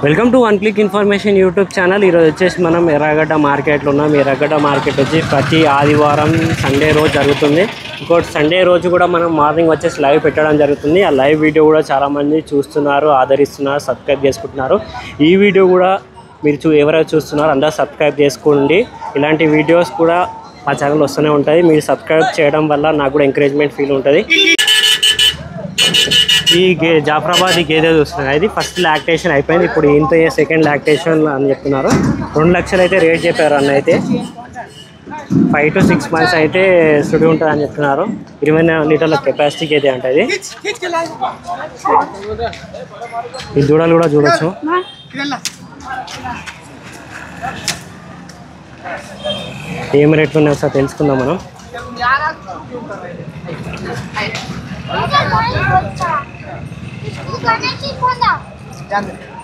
Welcome to one click information YouTube channel. ఈరోజు వచ్చేసి మనం ఎర్రగడ్డ మార్కెట్లో ఉన్నాం. ఎర్రగడ్డ మార్కెట్ వచ్చి ప్రతి ఆదివారం సండే రోజు జరుగుతుంది. ఇంకోటి సండే రోజు కూడా మనం మార్నింగ్ వచ్చేసి లైవ్ పెట్టడం జరుగుతుంది. ఆ లైవ్ వీడియో కూడా చాలామంది చూస్తున్నారు, ఆదరిస్తున్నారు, సబ్స్క్రైబ్ చేసుకుంటున్నారు. ఈ వీడియో కూడా మీరు ఎవరైతే చూస్తున్నారో అందరూ సబ్స్క్రైబ్ చేసుకోండి. ఇలాంటి వీడియోస్ కూడా మా ఛానల్ వస్తూనే ఉంటాయి. మీరు సబ్స్క్రైబ్ చేయడం వల్ల నాకు కూడా ఎంకరేజ్మెంట్ ఫీల్ ఉంటుంది. ఈ జాఫరాబాద్ గేదె చూస్తున్నారు. ఇది ఫస్ట్ లాక్టేషన్ అయిపోయింది. ఇప్పుడు ఇంత సెకండ్ లాక్టేషన్ అని చెప్తున్నారు. 2 లక్షలు అయితే రేట్ చెప్పారు అన్న. అయితే 5 to 6 months అయితే సుడి ఉంటుంది అని చెప్తున్నారు. 24 లీటర్ల కెపాసిటీ గేదె అంటే ఇది. ఈ దూడలు కూడా చూడొచ్చు. ఏం రేట్లు ఉన్నాయో సార్ తెలుసుకుందాం మనం.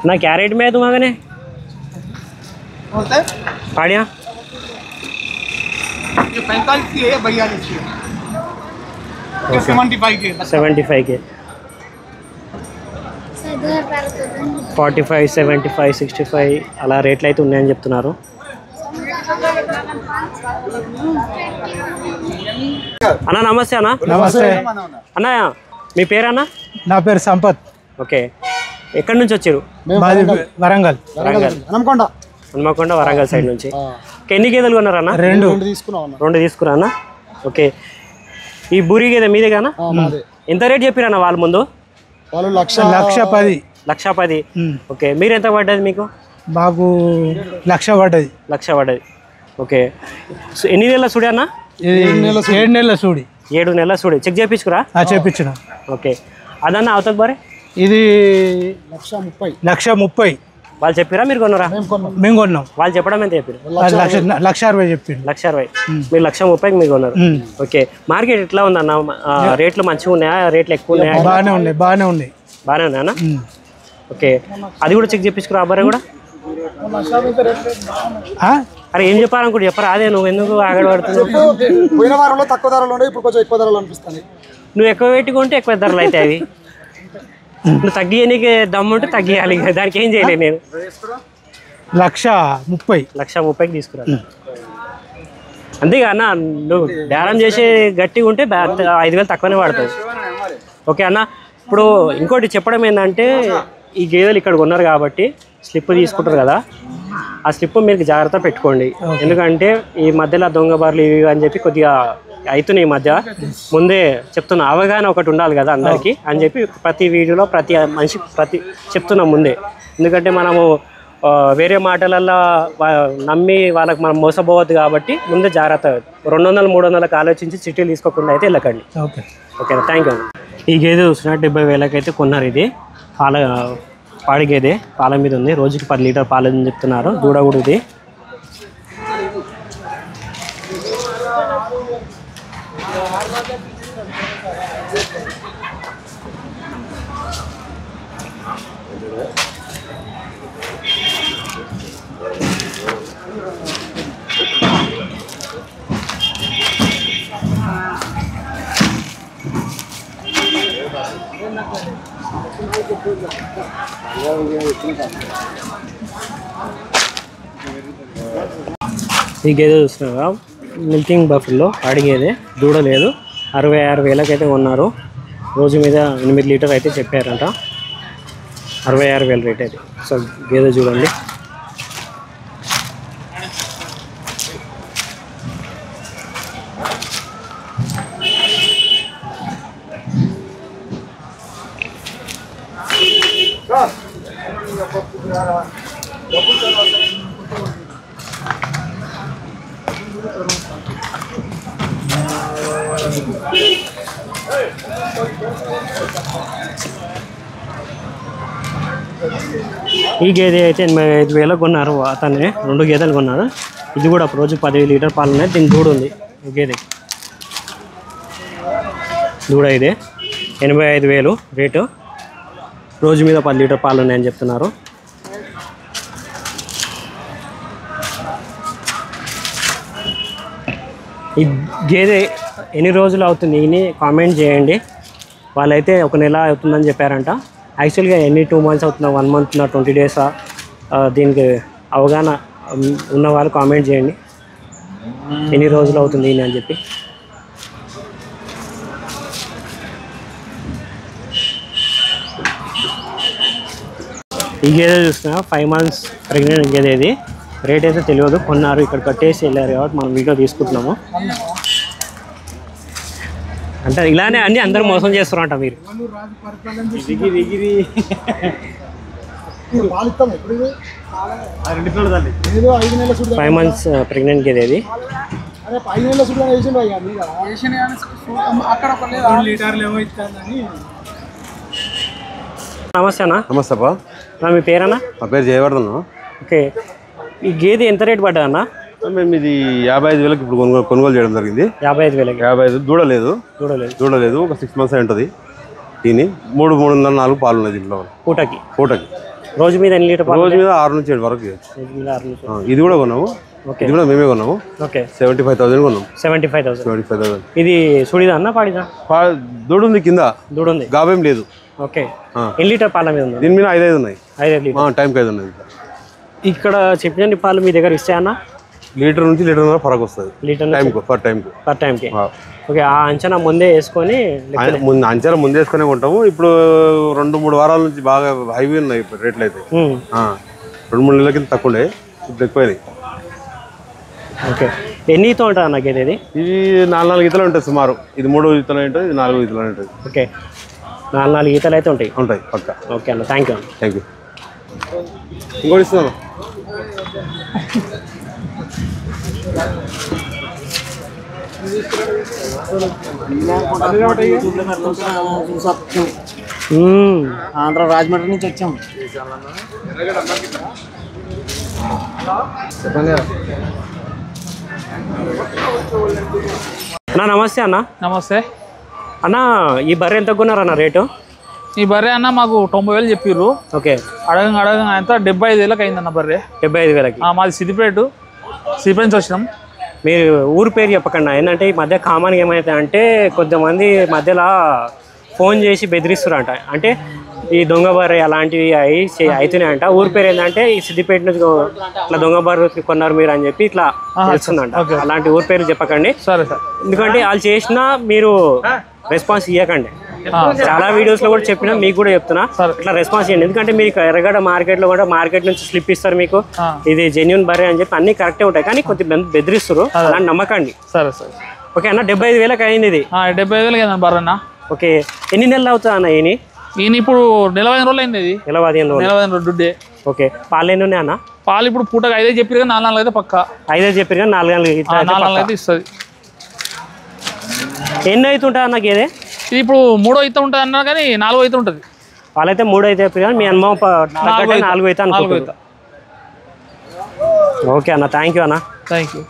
ना क्या रेट में है तुम्हारे ने साड़ियाँ? ये 45 की है, 42 की है, 75 की है, 75 के 45, 75, 65 అలా రేట్లు అయితే ఉన్నాయని చెప్తున్నారు. అన్న నమస్తే అన్న. నమస్తే అన్న, మీ పేరన్నా? నా పేరు సంపత్. ఓకే, ఎక్కడి నుంచి వచ్చారు? వరంగల్. వరంగల్, హనుమకొండ, వరంగల్ సైడ్ నుంచి. ఎన్ని గేదెలు కొన్నారన్న? 2 తీసుకురా అన్న. ఓకే, ఈ బూరి గేదె మీదే కానా? ఎంత రేట్ చెప్పారన్న వాళ్ళ ముందు? వాళ్ళు 1,10,000. 1,10,000. ఓకే, మీరు ఎంత పడ్డది మీకు? మాకు 1,00,000 పడ్డది. 1,00,000 పడ్డది. ఓకే, ఎన్ని నెలల సుడి అన్న? 7 నెలల సూడి. 7 నెలల సుడి. చెక్ చేయించుకురా? చేపించిన. ఓకే, అదన్న అవతల బారే ఇది 1,30,000. వాళ్ళు చెప్పారా మీరు కొన్నారా? మేము కొన్నాం. వాళ్ళు చెప్పడం ఎంత చెప్పారు? 1,60,000 చెప్పిండు. 1,60,000. మీరు 1,30,000 మీరు కొన్నారు. ఓకే, మార్కెట్ ఎట్లా ఉందన్న? రేట్లు మంచిగా ఉన్నాయా? రేట్లు ఎక్కువ ఉన్నాయా? బాగానే ఉన్నాయి. బాగానే ఉన్నాయా అన్న? ఓకే, అది కూడా చెక్ చేయించుకురా అబ్బాయి కూడా. అరే ఏం చెప్పాలనుకుంటే చెప్పరా? అదే నువ్వు ఎందుకు ఆగడ పడుతున్నావు? పోయిన వారంలో తక్కువ ధరలు ఉన్నాయి, ఇప్పుడు కొంచెం ఎక్కువ ధరలు అనిపిస్తుంది. నువ్వు ఎక్కువ పెట్టుకుంటే ఎక్కువ ధరలు అయితే అవి. నువ్వు తగ్గియనికి దమ్ముంటే తగ్గియాలి, దానికి ఏం చేయలేదు నేను. 1,30,000. 1,30,000కి తీసుకురా. అంతేగా అన్న, నువ్వు ధ్యానం చేసే గట్టిగా ఉంటే 5,000 తక్కువనే పడతాయి. ఓకే అన్న, ఇప్పుడు ఇంకోటి చెప్పడం ఏంటంటే, ఈ గేదెలు ఇక్కడ కొన్నారు కాబట్టి స్లిప్ తీసుకుంటారు కదా, ఆ స్లిప్ మీరు జాగ్రత్త పెట్టుకోండి. ఎందుకంటే ఈ మధ్యలో దొంగ బార్లు ఇవి అని చెప్పి కొద్దిగా అవుతున్నాయి ఈ మధ్య. ముందే చెప్తున్నా, అవగాహన ఒకటి ఉండాలి కదా అందరికీ అని చెప్పి ప్రతి వీడియోలో ప్రతి మనిషి చెప్తున్నాం ముందే. ఎందుకంటే మనము వేరే మాటలల్లో నమ్మి వాళ్ళకి మనం మోసపోవద్దు కాబట్టి ముందే జాగ్రత్త. 200, 300లకు ఆలోచించి చిట్టీలు తీసుకోకుండా అయితే వెళ్ళకండి. Okay, thank you. ఈ గేదె చూసినా 70,000కి అయితే కొన్నారు. ఇది పాడి గేదె, పాల మీద ఉంది. రోజుకి 10 లీటర్ పాలు అని చెప్తున్నారు. దూడ కూడా ఇది. ఈ గేదె చూస్తున్నారా, మిల్కింగ్ బఫెల్లో అడిగేదే. దూడ లేదు. 66,000కి అయితే కొన్నారు. రోజు మీద 8 లీటర్ అయితే చెప్పారంట. 66,000 రేట్ అయితే. సో గేదె చూడండి. ఈ గేదె అయితే 85,000 కొన్నారు. అతనే 2 గేదెలు కొన్నారు. ఇది కూడా రోజు 10 లీటర్ పాలు ఉన్నాయి. దీని దూడ ఉంది. గేదె దూడ ఇదే. 85,000 రేటు. రోజు మీద 10 లీటర్ పాలు ఉన్నాయని చెప్తున్నారు. ఈ గేదె ఎన్ని రోజులు అవుతుంది అని కామెంట్ చేయండి. వాళ్ళైతే 1 నెల అవుతుందని చెప్పారంట. యాక్చువల్గా ఎన్ని 2 months అవుతుందా, 1 month, 20 days? దీనికి అవగాహన ఉన్న వాళ్ళు కామెంట్ చేయండి, ఎన్ని రోజులు అవుతుంది అని చెప్పి. ఈ గేదె చూస్తున్నా 5 months ప్రెగ్నెంట్ గేదె. ఇది రేట్ అయితే తెలియదు, కొన్నారు, ఇక్కడ కట్టేసి వెళ్ళారు కాబట్టి మనం వీడియో తీసుకుంటున్నాము. అంటే ఇలానే అన్ని అందరూ మోసం చేస్తారంట మీరు. 5 months ప్రెగ్నెంట్ గేదె ఇది. నమస్తే అన్న. నమస్తే అప్ప. మీ పేరన్నా? నా పేరు జయవర్ధన్. ఓకే, ఈ గేదె ఎంత రేట్ పడ్డా అన్న? మేము ఇది 55,000 ఇప్పుడు కొనుగోలు చేయడం జరిగింది. 55,000. 55 దూడలేదు. ఒక 6 months అయి ఉంటుంది. దీని 3.5 4 పాలు ఉన్నాయి దీంట్లో పూటకి. రోజు మీద ఎన్ని లీటర్ పాలు? రోజు మీద 6 నుంచి 7 వరకు. ఇది కూడా కొన్నాము. ఇది కూడా మేమే కొన్నాము. ఓకే, 75,000 కొన్నాము. 75,000. ఇది సుడిదా అన్న పాడిదా? దూడ ఉంది, కింద దూడ ఉంది, గాబేం లేదు. ఓకే, ఎన్ని లీటర్ పాల మీద ఉంది? దీని మీద 5 ఉన్నాయి. 5 లీటర్ టైంకి 5 ఉన్నాయి. ఇక్కడ చెప్పిన పాలు మీ దగ్గర ఇస్తాయన్నా? లీటర్ నుంచి లీటర్న్నర ఫరక్ వస్తుంది. పర్ టైంకి. ఓకే, ఆ అంచనా ముందే వేసుకొని అంచనా ముందే వేసుకునే ఉంటాము. ఇప్పుడు 2-3 వారాల నుంచి బాగా హైవీ ఉన్నాయి రేట్లు అయితే. 2-3 నెలల కింద తక్కువ ఉండే, ఇప్పుడు ఎక్కువైనాయి. ఓకే, ఎన్ని ఈత ఉంటుంది అన్న గేదె? ఇది 4 ఈతలు ఉంటాయి సుమారు. ఇది 3 ఈతలు ఉంటుంది, ఇది 4 ఈతలు ఉంటుంది. ఓకే, 4 ఈతలు అయితే ఉంటాయి పక్క. ఓకే అన్న, థ్యాంక్ యూ. ఇంకోటి ఇస్తున్నాను. ఆంధ్ర రాజమండ్రి నుంచి వచ్చాం. అన్న నమస్తే అన్న. నమస్తే అన్న, ఈ బర్రె ఎంత కొన్నారన్న రేటు? ఈ బర్రె అన్న మాకు 90,000 చెప్పిర్రు. ఓకే, అడగంగా ఎంత 75,000 అయిందన్న బర్రె. 75,000కి? మాది సిద్దిపేట నుంచి వచ్చినాం. మీరు ఊరు పేరు చెప్పకండి. ఏంటంటే ఈ మధ్య కామన్గా ఏమైతే అంటే కొంతమంది మధ్యలో ఫోన్ చేసి బెదిరిస్తారంట. అంటే ఈ దొంగ బర్రె అలాంటివి అవుతున్నాయంట. ఊరి పేరు ఏంటంటే ఈ సిద్దిపేట నుంచి ఇట్లా దొంగ బర్రె కొన్నారు మీరు అని చెప్పి ఇట్లా తెలుస్తుందంట. అలాంటి ఊరి పేరు చెప్పకండి. సరే సార్. ఎందుకంటే వాళ్ళు చేసినా మీరు రెస్పాన్స్ ఇవ్వకండి. చాలా వీడియోస్లో కూడా చెప్పినా, మీకు కూడా చెప్తున్నా, ఇట్లా రెస్పాన్స్ ఇవ్వండి. ఎందుకంటే మీకు ఎర్రగడ్డ మార్కెట్లో కూడా మార్కెట్ నుంచి స్లిప్ ఇస్తారు మీకు, ఇది జెన్యూన్ బర్రె అని చెప్పి అన్ని కరెక్టే ఉంటాయి. కానీ కొంచెం బెదిరిస్తారు, అలాంటి నమ్మకండి. సరే సార్. ఓకే అన్న, 75,000 అయింది ఇది. 75,000 అయింది బర్రె అన్న. ఓకే, ఎన్ని నెలలు అవుతుంది అన్న ఈయన ఇప్పుడు 15 రోజులు అయింది. ఇది 15 రోజులు దుడ్డే. ఓకే, పాలు ఎన్ని ఉన్నాయి అన్న? పాలు ఇప్పుడు పూటకు 5 చెప్పారు కానీ 4 అయితే పక్క. 5 చెప్పారు కానీ 4 అయితే ఇస్తుంది. ఎన్ని అవుతుంటుంది అన్న గేదె? ఇది ఇప్పుడు 3 అయితే ఉంటుంది అన్నా కానీ 4 అయితే ఉంటుంది. వాళ్ళైతే 3 అయితే చెప్పారు కానీ మీ అనుభవం 4 అయితే అనుకుంటున్నారు. ఓకే అన్న, థ్యాంక్ యూ అన్న. Thank you.